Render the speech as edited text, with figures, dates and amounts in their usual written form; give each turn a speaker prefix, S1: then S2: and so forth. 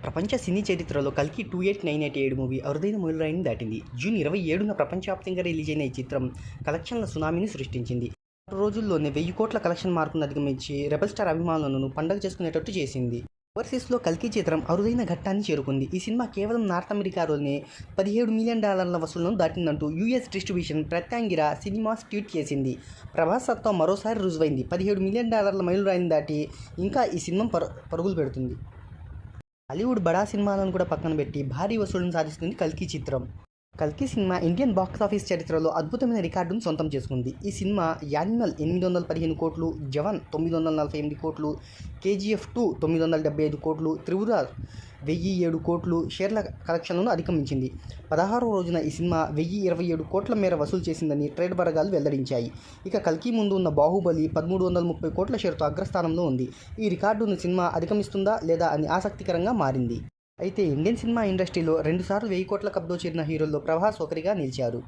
S1: ప్రపంచ సినీ చరిత్రలో కల్కి 28987 మూవీ అరుదైన మైలురాయిని దాటింది. జూన్ 27న ప్రపంచవ్యాప్తంగా రిలీజ్ అయిన ఈ చిత్రం కలెక్షన్ల సునామీని సృష్టించింది. 6 రోజుల్లోనే 1000 కోట్ల కలెక్షన్ మార్కును అధిగమించి రెబల్ స్టార్ అభిమానులను పండగ చేసుకునేటట్టు చేసింది. ఓవర్సీస్లో కల్కి చిత్రం అరుదైన ఘట్టాన్ని చేరుకుంది. ఈ సినిమా కేవలం నార్త్ అమెరికాలోనే $17 మిలియన్ వసూళ్లను దాటిందంటూ US distribution Prathyangira cinemas tweet చేసింది. ప్రభాస్ సత్తా మరోసారి రుజువైంది. $17 మిలియన్ మైలురాయిని దాటి ఇంకా ఈ సినిమా పరుగులు పెడుతుంది. హాలీవుడ్ బడా సినిమాలను కూడా పక్కన పెట్టి భారీ వసూళ్లను సాధిస్తుంది కల్కి చిత్రం. కల్కి సినిమా ఇండియన్ బాక్సాఫీస్ చరిత్రలో అద్భుతమైన రికార్డును సొంతం చేసుకుంది. ఈ సినిమా యానిమల్ 815 కోట్లు, జవాన్ 948 కోట్లు, కేజీఎఫ్ 2 975 కోట్లు, త్రిపుర 1007 కోట్లు షేర్ల కలెక్షన్లను అధిగమించింది. 16వ రోజున ఈ సినిమా 1027 కోట్ల మేర వసూలు చేసిందని ట్రేడ్ వర్గాలు వెల్లడించాయి. ఇక కల్కి ముందు ఉన్న బాహుబలి 1330 కోట్ల షేర్తో అగ్రస్థానంలో ఉంది. ఈ రికార్డును సినిమా అధిగమిస్తుందా లేదా అని ఆసక్తికరంగా మారింది. అయితే ఇండియన్ సినిమా ఇండస్ట్రీలో 2 సార్లు 1000 కోట్ల కబ్జా చేరిన హీరోల్లో ప్రభాస్ ఒకరిగా నిలిచారు.